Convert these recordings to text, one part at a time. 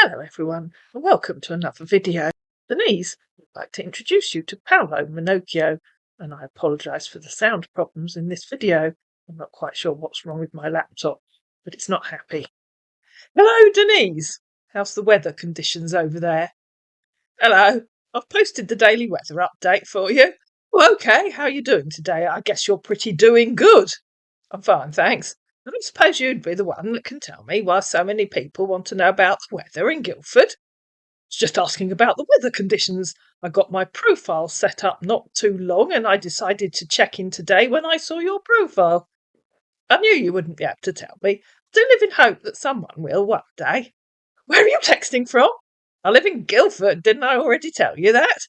Hello everyone, and welcome to another video. Denise would like to introduce you to Paulo Minocchio, and I apologise for the sound problems in this video. I'm not quite sure what's wrong with my laptop, but it's not happy. Hello Denise! How's the weather conditions over there? Hello, I've posted the daily weather update for you. Well, okay, how are you doing today? I guess you're pretty doing good. I'm fine, thanks. I don't suppose you'd be the one that can tell me why so many people want to know about the weather in Guildford. It's just asking about the weather conditions. I got my profile set up not too long and I decided to check in today when I saw your profile. I knew you wouldn't be able to tell me. I do live in hope that someone will one day. Where are you texting from? I live in Guildford, didn't I already tell you that?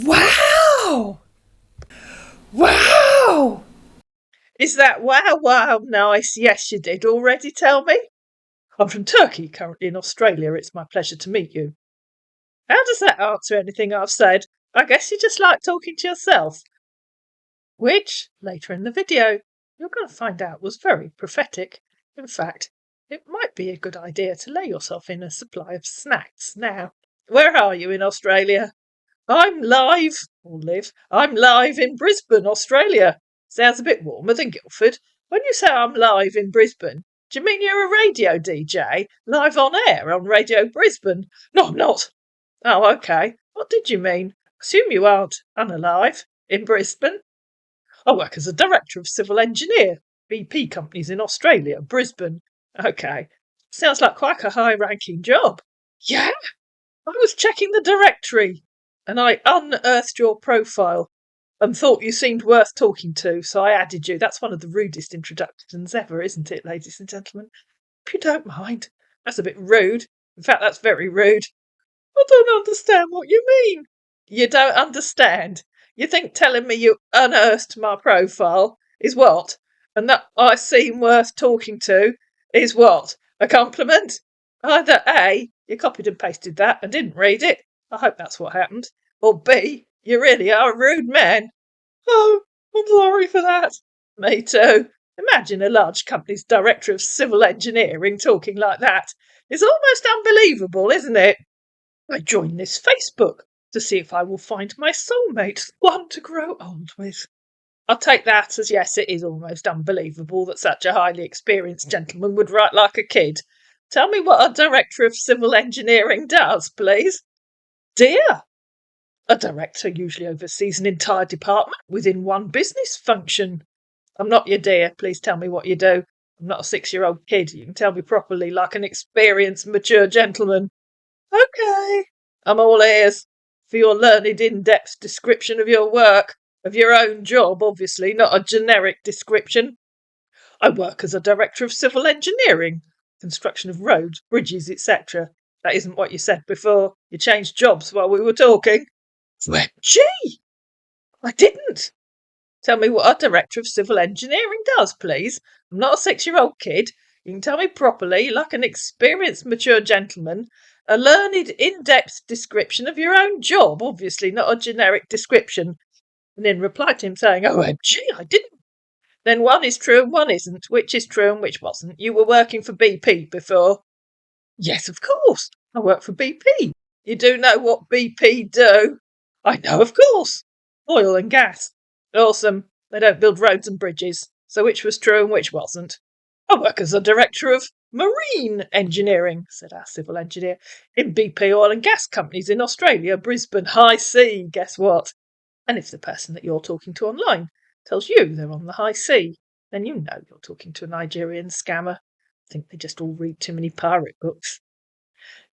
Wow! Wow! Is that wow nice? Yes, you did already tell me. I'm from Turkey, currently in Australia. It's my pleasure to meet you. How does that answer anything I've said? I guess you just like talking to yourself. Which, later in the video, you're going to find out was very prophetic. In fact, it might be a good idea to lay yourself in a supply of snacks now. Where are you in Australia? I'm live in Brisbane, Australia. Sounds a bit warmer than Guildford. When you say I'm live in Brisbane, do you mean you're a radio DJ? Live on air on Radio Brisbane? No, I'm not. Oh, okay. What did you mean? Assume you aren't unalive in Brisbane. I work as a director of civil engineer, BP companies in Australia, Brisbane. Okay. Sounds like quite a high-ranking job. Yeah? I was checking the directory and I unearthed your profile and thought you seemed worth talking to, so I added you. That's one of the rudest introductions ever, isn't it, ladies and gentlemen? If you don't mind. That's a bit rude. In fact, that's very rude. I don't understand what you mean. You don't understand. You think telling me you unearthed my profile is what? And that I seem worth talking to is what? A compliment? Either A, you copied and pasted that and didn't read it. I hope that's what happened. Or B, you really are a rude man. Oh, I'm sorry for that. Me too. Imagine a large company's director of civil engineering talking like that. It's almost unbelievable, isn't it? I join this Facebook to see if I will find my soulmate, one to grow old with. I'll take that as yes, it is almost unbelievable that such a highly experienced gentleman would write like a kid. Tell me what a director of civil engineering does, please. Dear, a director usually oversees an entire department within one business function. I'm not your dear. Please tell me what you do. I'm not a 6-year-old kid. You can tell me properly like an experienced, mature gentleman. Okay. I'm all ears for your learned, in-depth description of your work, of your own job, obviously, not a generic description. I work as a director of civil engineering, construction of roads, bridges, etc. That isn't what you said before. You changed jobs while we were talking. Gee, I didn't. Tell me what a director of civil engineering does, please. I'm not a 6-year-old kid. You can tell me properly, like an experienced, mature gentleman, a learned, in-depth description of your own job, obviously, not a generic description. And in reply to him saying, OMG, I didn't. Then one is true and one isn't. Which is true and which wasn't? You were working for BP before. Yes, of course. I work for BP. You do know what BP do? I know, of course. Oil and gas. Awesome. They don't build roads and bridges. So which was true and which wasn't? I work as a director of marine engineering, said our civil engineer, in BP oil and gas companies in Australia, Brisbane, high sea. Guess what? And if the person that you're talking to online tells you they're on the high sea, then you know you're talking to a Nigerian scammer. I think they just all read too many pirate books.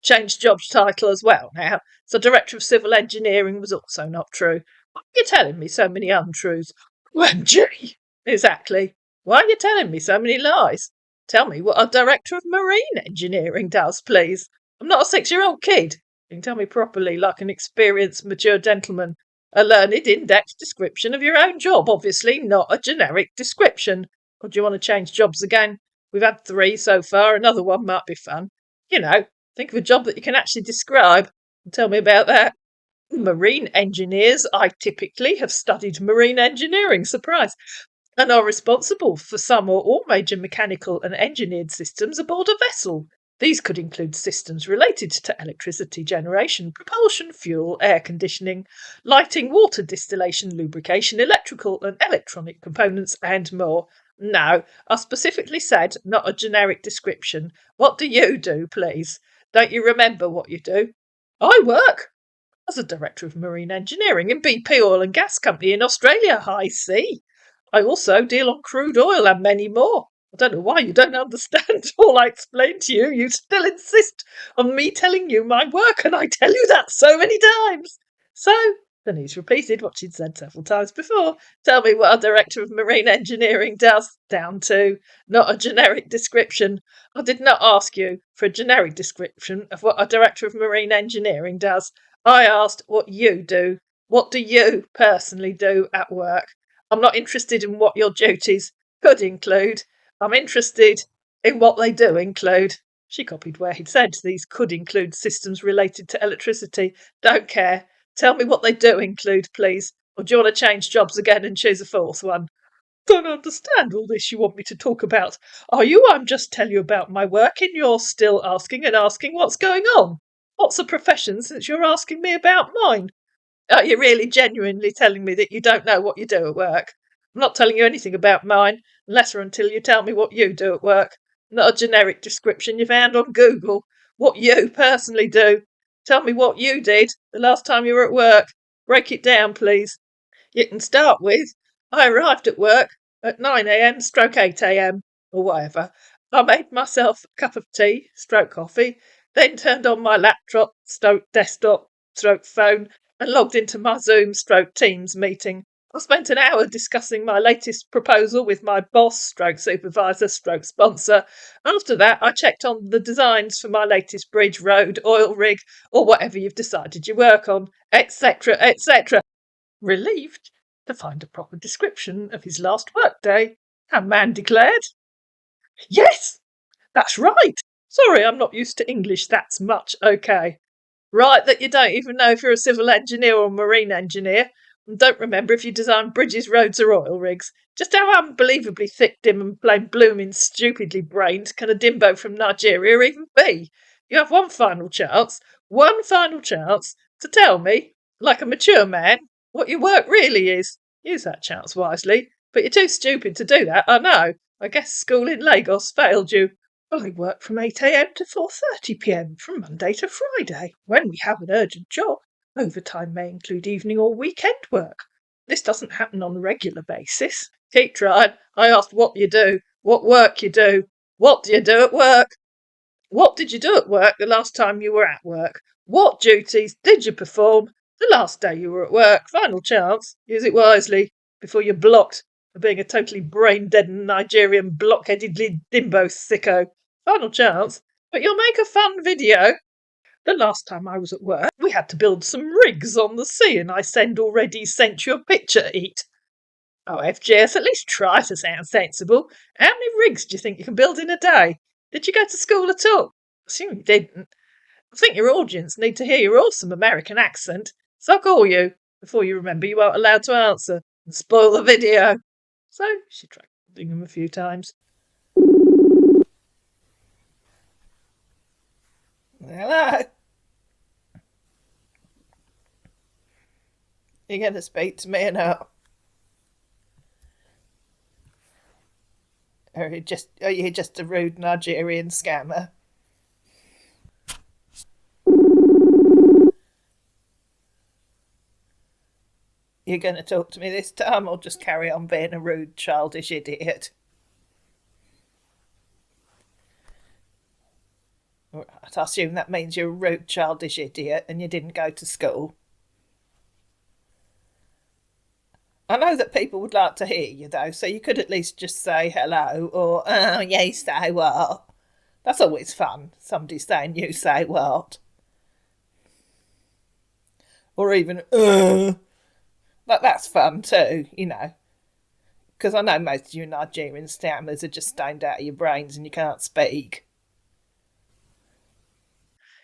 Changed job title as well now. So director of civil engineering was also not true. Why are you telling me so many untruths? OMG! Exactly. Why are you telling me so many lies? Tell me what a director of marine engineering does, please. I'm not a 6-year-old kid. You can tell me properly, like an experienced, mature gentleman. A learned, in-depth description of your own job, obviously, not a generic description. Or do you want to change jobs again? We've had 3 so far. Another one might be fun. You know, think of a job that you can actually describe. Tell me about that. Marine engineers, I typically have studied marine engineering, surprise, and are responsible for some or all major mechanical and engineered systems aboard a vessel. These could include systems related to electricity generation, propulsion, fuel, air conditioning, lighting, water distillation, lubrication, electrical and electronic components, and more. No, I specifically said not a generic description. What do you do, please? Don't you remember what you do? I work as a director of marine engineering in BP Oil and Gas Company in Australia, High Sea. I also deal on crude oil and many more. I don't know why you don't understand all I explained to you. You still insist on me telling you my work, and I tell you that so many times. So, Denise repeated what she'd said several times before. Tell me what a director of marine engineering does. Down to, not a generic description. I did not ask you for a generic description of what a director of marine engineering does. I asked what you do. What do you personally do at work? I'm not interested in what your duties could include. I'm interested in what they do include. She copied where he'd said these could include systems related to electricity. Don't care. Tell me what they do include, please. Or do you want to change jobs again and choose a fourth one? Don't understand all this you want me to talk about. Are you? I'm just telling you about my work and you're still asking and asking what's going on. What's a profession since you're asking me about mine? Are you really genuinely telling me that you don't know what you do at work? I'm not telling you anything about mine, unless or until you tell me what you do at work. Not a generic description you found on Google. What you personally do. Tell me what you did the last time you were at work. Break it down, please. You can start with, I arrived at work at 9 a.m. stroke 8 a.m. or whatever. I made myself a cup of tea stroke coffee, then turned on my laptop stroke desktop stroke phone and logged into my Zoom stroke Teams meeting. I spent an hour discussing my latest proposal with my boss stroke supervisor stroke sponsor. After that, I checked on the designs for my latest bridge, road, oil rig, or whatever you've decided you work on, etc., etc. Relieved to find a proper description of his last workday, a man declared. Yes, that's right. Sorry, I'm not used to English that's much. Okay. Right that you don't even know if you're a civil engineer or marine engineer, and don't remember if you design bridges, roads, or oil rigs. Just how unbelievably thick, dim, and plain blooming stupidly brained can a dimbo from Nigeria even be? You have one final chance to tell me, like a mature man, what your work really is. Use that chance wisely, but you're too stupid to do that, I know. I guess school in Lagos failed you. I work from 8 a.m. to 4:30 p.m. from Monday to Friday. When we have an urgent job, overtime may include evening or weekend work. This doesn't happen on a regular basis. Keep trying. I asked what you do, what work you do. What do you do at work? What did you do at work the last time you were at work? What duties did you perform the last day you were at work? Final chance. Use it wisely before you're blocked for being a totally brain-dead Nigerian blockheadedly dimbo sicko. Final chance. But you'll make a fun video. The last time I was at work, we had to build some rigs on the sea, and I already sent you a picture, Eat. Oh, FGS, at least try to sound sensible. How many rigs do you think you can build in a day? Did you go to school at all? Assume you didn't. I think your audience need to hear your awesome American accent. So I'll call you before you remember you weren't allowed to answer and spoil the video. So she tried calling him a few times. Hello. You going to speak to me or not? Or are you just a rude Nigerian scammer? You're going to talk to me this time or just carry on being a rude, childish idiot? Right, I assume that means you're a rude, childish idiot and you didn't go to school. I know that people would like to hear you, though, so you could at least just say hello or, oh, you say what? That's always fun, somebody saying you say what. Or even, that's fun too, you know. Because I know most of you Nigerian stammers are just stoned out of your brains and you can't speak.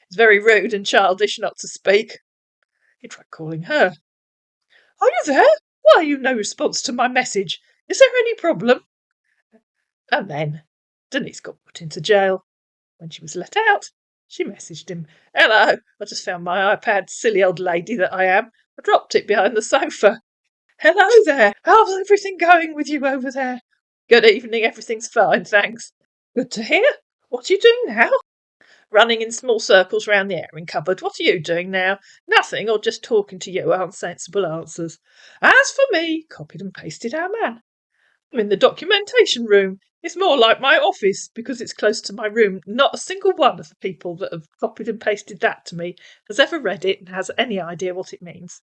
It's very rude and childish not to speak. He tried calling her. Are you there? Why are you no response to my message? Is there any problem? And then Denise got put into jail. When she was let out, she messaged him, "Hello, I just found my iPad, silly old lady that I am. I dropped it behind the sofa. Hello there, how's everything going with you over there? Good evening, everything's fine, thanks. Good to hear. What are you doing now? Running in small circles round the airing cupboard. What are you doing now? Nothing, or just talking to you, aren't sensible answers. As for me, copied and pasted our man. I'm in the documentation room. It's more like my office because it's close to my room. Not a single one of the people that have copied and pasted that to me has ever read it and has any idea what it means.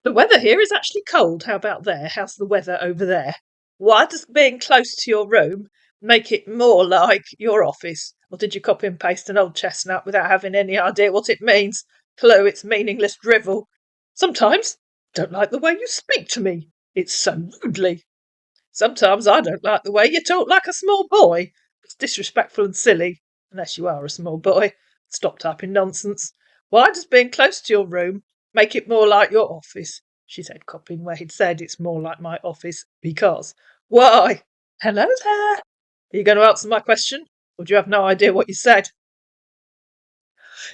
The weather here is actually cold. How about there? How's the weather over there? Why does being close to your room make it more like your office? Or did you copy and paste an old chestnut without having any idea what it means? Clue, it's meaningless drivel. Sometimes I don't like the way you speak to me. It's so rudely. Sometimes I don't like the way you talk like a small boy. It's disrespectful and silly, unless you are a small boy. Stop typing nonsense. Why does being close to your room make it more like your office? She said, copying where he'd said it's more like my office because. Why? Hello there. Are you going to answer my question, or do you have no idea what you said?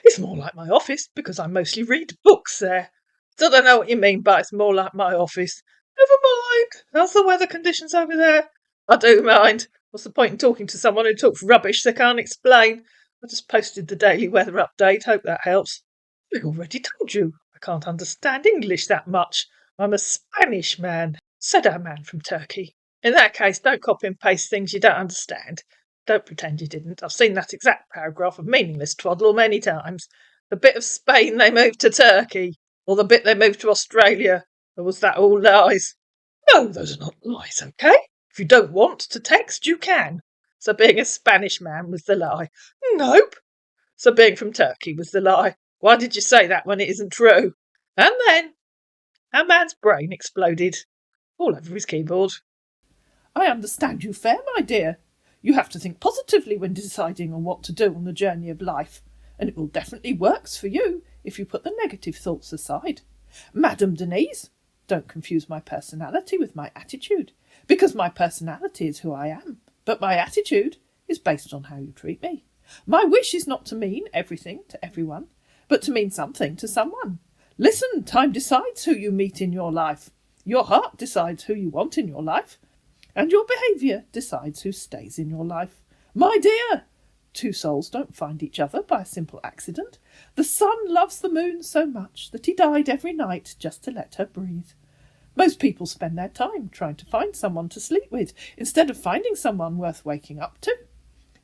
It's more like my office because I mostly read books there. Still don't know what you mean by it's more like my office. Never mind. How's the weather conditions over there? I do mind. What's the point in talking to someone who talks rubbish they can't explain? I just posted the daily weather update. Hope that helps. I already told you. I can't understand English that much. I'm a Spanish man, said our man from Turkey. In that case, don't copy and paste things you don't understand. Don't pretend you didn't. I've seen that exact paragraph of meaningless twaddle many times. The bit of Spain they moved to Turkey, or the bit they moved to Australia, or was that all lies? No, those are not lies, okay? If you don't want to text, you can. So being a Spanish man was the lie. Nope. So being from Turkey was the lie. Why did you say that when it isn't true? And then our man's brain exploded all over his keyboard. I understand you fair, my dear. You have to think positively when deciding on what to do on the journey of life, and it will definitely works for you if you put the negative thoughts aside. Madame Denise, don't confuse my personality with my attitude, because my personality is who I am, but my attitude is based on how you treat me. My wish is not to mean everything to everyone, but to mean something to someone. Listen, time decides who you meet in your life. Your heart decides who you want in your life, and your behaviour decides who stays in your life. My dear, two souls don't find each other by a simple accident. The sun loves the moon so much that he died every night just to let her breathe. Most people spend their time trying to find someone to sleep with instead of finding someone worth waking up to.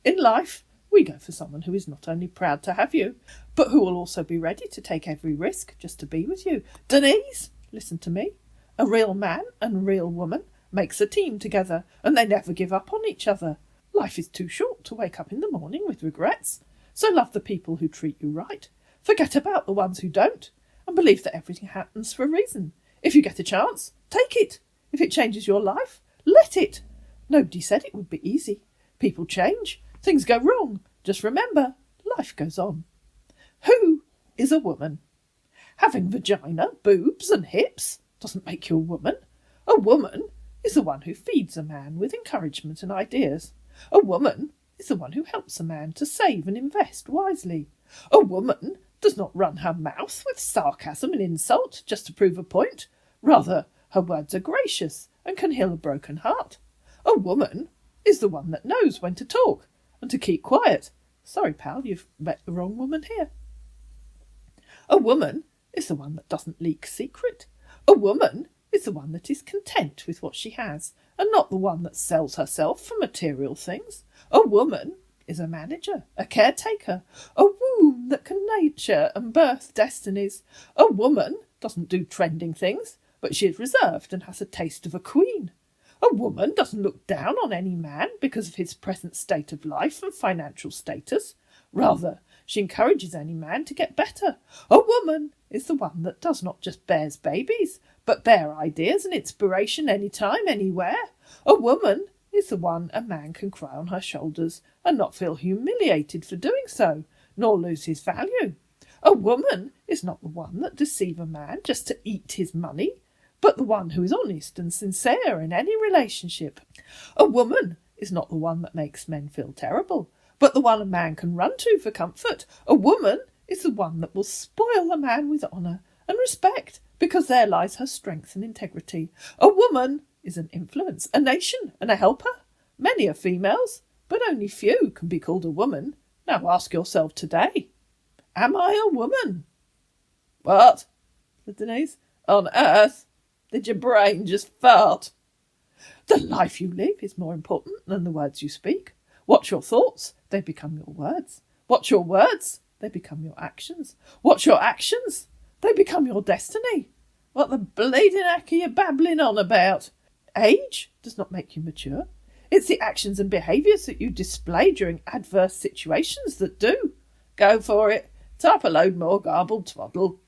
In life, we go for someone who is not only proud to have you, but who will also be ready to take every risk just to be with you. Denise, listen to me. A real man and a real woman makes a team together, and they never give up on each other. Life is too short to wake up in the morning with regrets, so love the people who treat you right. Forget about the ones who don't, and believe that everything happens for a reason. If you get a chance, take it. If it changes your life, let it. Nobody said it would be easy. People change. Things go wrong. Just remember, life goes on. Who is a woman? Having vagina, boobs and hips doesn't make you a woman. A woman is the one who feeds a man with encouragement and ideas. A woman is the one who helps a man to save and invest wisely. A woman does not run her mouth with sarcasm and insult just to prove a point. Rather, her words are gracious and can heal a broken heart. A woman is the one that knows when to talk and to keep quiet. Sorry, pal, you've met the wrong woman here. A woman is the one that doesn't leak secret. A woman is the one that is content with what she has, and not the one that sells herself for material things. A woman is a manager, a caretaker, a womb that can nurture and birth destinies. A woman doesn't do trending things, but she is reserved and has a taste of a queen. A woman doesn't look down on any man because of his present state of life and financial status. Rather, she encourages any man to get better. A woman is the one that does not just bears babies, but bear ideas and inspiration anytime, anywhere. A woman is the one a man can cry on her shoulders and not feel humiliated for doing so, nor lose his value. A woman is not the one that deceives a man just to eat his money, but the one who is honest and sincere in any relationship. A woman is not the one that makes men feel terrible, but the one a man can run to for comfort. A woman is the one that will spoil a man with honour and respect, because there lies her strength and integrity. A woman is an influence, a nation, and a helper. Many are females, but only few can be called a woman. Now ask yourself today, am I a woman? What? Said Denise. On earth? Did your brain just fart? The life you live is more important than the words you speak. What's your thoughts? They become your words. What's your words? They become your actions. What's your actions? They become your destiny. What the bleeding heck are you babbling on about? Age does not make you mature. It's the actions and behaviours that you display during adverse situations that do. Go for it. Type a load more garbled twaddle.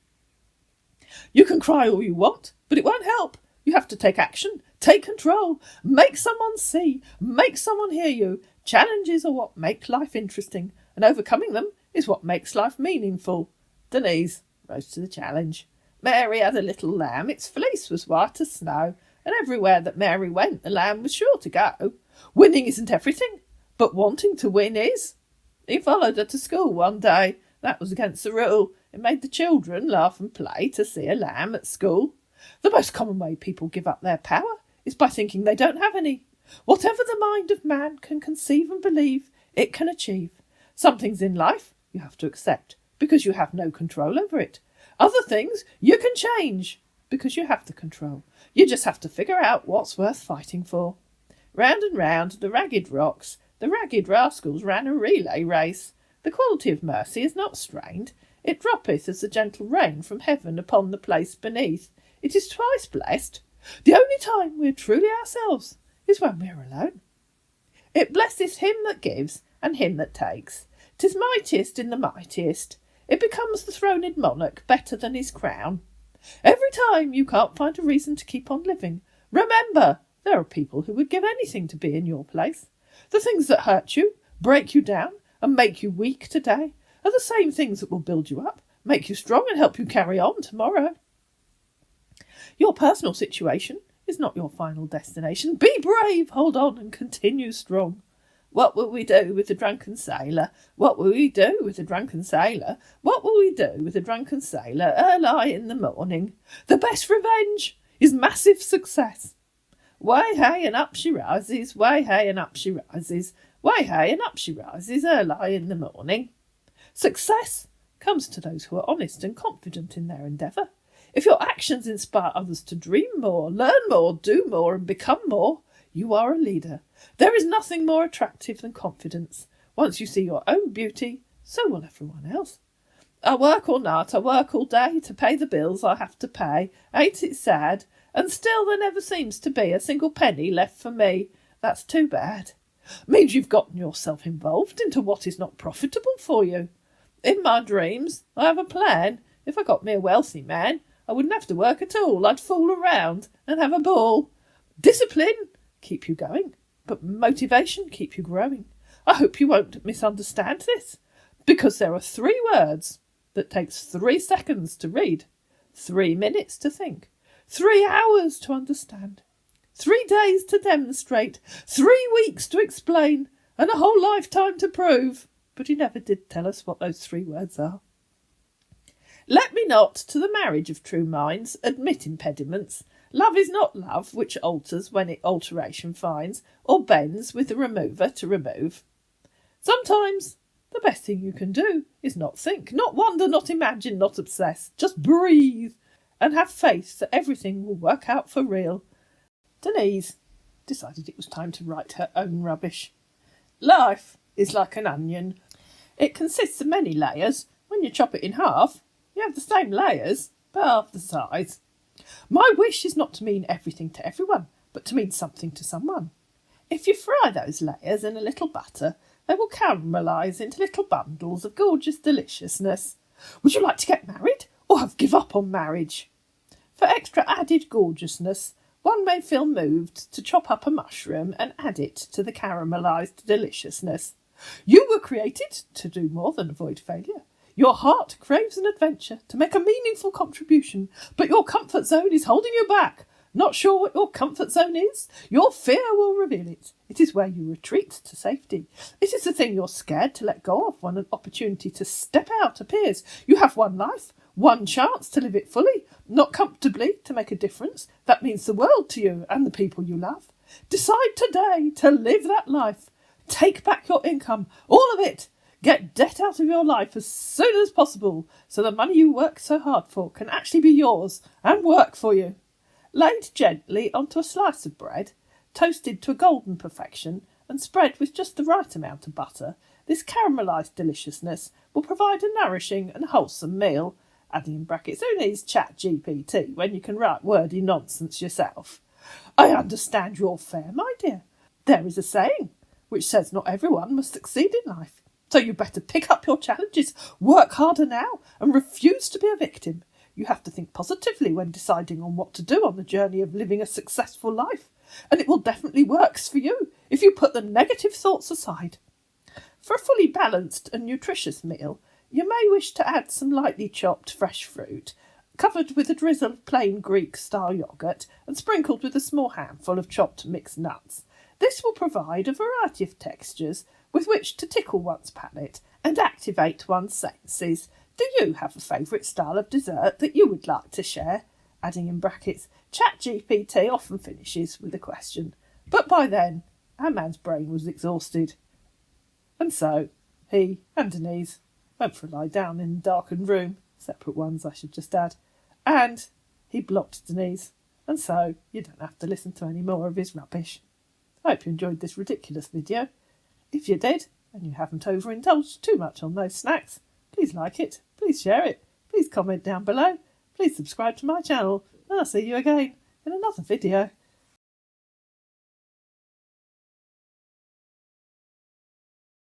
You can cry all you want, but it won't help. You have to take action, take control, make someone see, make someone hear you. Challenges are what make life interesting, and overcoming them is what makes life meaningful. Denise rose to the challenge. Mary had a little lamb. Its fleece was white as snow, and everywhere that Mary went, the lamb was sure to go. Winning isn't everything, but wanting to win is. He followed her to school one day. That was against the rule. It made the children laugh and play to see a lamb at school. The most common way people give up their power is by thinking they don't have any. Whatever the mind of man can conceive and believe, it can achieve. Some things in life you have to accept because you have no control over it. Other things you can change because you have the control. You just have to figure out what's worth fighting for. Round and round the ragged rocks, the ragged rascals ran a relay race. The quality of mercy is not strained. It droppeth as the gentle rain from heaven upon the place beneath. It is twice blessed. The only time we are truly ourselves is when we are alone. It blesseth him that gives and him that takes. 'Tis mightiest in the mightiest. It becomes the throned monarch better than his crown. Every time you can't find a reason to keep on living, remember there are people who would give anything to be in your place. The things that hurt you, break you down, and make you weak today are the same things that will build you up, make you strong, and help you carry on tomorrow. Your personal situation is not your final destination. Be brave, hold on, and continue strong. What will we do with the drunken sailor? What will we do with the drunken sailor? What will we do with the drunken sailor early in the morning? The best revenge is massive success. Way hey and up she rises, way hey and up she rises, way hey and up she rises early in the morning. Success comes to those who are honest and confident in their endeavour. If your actions inspire others to dream more, learn more, do more, and become more, you are a leader. There is nothing more attractive than confidence. Once you see your own beauty, so will everyone else. I work all night, I work all day to pay the bills I have to pay. Ain't it sad? And still there never seems to be a single penny left for me. That's too bad. Means you've gotten yourself involved into what is not profitable for you. In my dreams, I have a plan. If I got me a wealthy man, I wouldn't have to work at all. I'd fool around and have a ball. Discipline keep you going, but motivation keep you growing. I hope you won't misunderstand this, because there are 3 words that takes 3 seconds to read, 3 minutes to think, 3 hours to understand, 3 days to demonstrate, 3 weeks to explain, and a whole lifetime to prove. But he never did tell us what those 3 words are. Let me not, to the marriage of true minds, admit impediments. Love is not love, which alters when it alteration finds, or bends with the remover to remove. Sometimes the best thing you can do is not think, not wonder, not imagine, not obsess. Just breathe and have faith that everything will work out for real. Denise decided it was time to write her own rubbish. Life is like an onion. It consists of many layers. When you chop it in half, you have the same layers, but half the size. My wish is not to mean everything to everyone, but to mean something to someone. If you fry those layers in a little butter, they will caramelise into little bundles of gorgeous deliciousness. Would you like to get married, or have give up on marriage? For extra added gorgeousness, one may feel moved to chop up a mushroom and add it to the caramelised deliciousness. You were created to do more than avoid failure. Your heart craves an adventure to make a meaningful contribution, but your comfort zone is holding you back. Not sure what your comfort zone is? Your fear will reveal it. It is where you retreat to safety. It is the thing you're scared to let go of when an opportunity to step out appears. You have one life, one chance to live it fully, not comfortably, to make a difference. That means the world to you and the people you love. Decide today to live that life. Take back your income, all of it. Get debt out of your life as soon as possible so the money you work so hard for can actually be yours and work for you. Laid gently onto a slice of bread, toasted to a golden perfection and spread with just the right amount of butter, this caramelised deliciousness will provide a nourishing and wholesome meal, adding in brackets, who needs ChatGPT when you can write wordy nonsense yourself? I understand your fare, my dear. There is a saying which says not everyone must succeed in life. So you better pick up your challenges, work harder now, and refuse to be a victim. You have to think positively when deciding on what to do on the journey of living a successful life, and it will definitely work for you if you put the negative thoughts aside. For a fully balanced and nutritious meal, you may wish to add some lightly chopped fresh fruit, covered with a drizzle of plain Greek-style yoghurt and sprinkled with a small handful of chopped mixed nuts. This will provide a variety of textures with which to tickle one's palate and activate one's senses. Do you have a favourite style of dessert that you would like to share? Adding in brackets, ChatGPT often finishes with a question. But by then, our man's brain was exhausted. And so, he and Denise went for a lie down in a darkened room, separate ones I should just add, and he blocked Denise, and so you don't have to listen to any more of his rubbish. I hope you enjoyed this ridiculous video. If you did, and you haven't overindulged too much on those snacks, please like it, please share it, please comment down below, please subscribe to my channel, and I'll see you again in another video.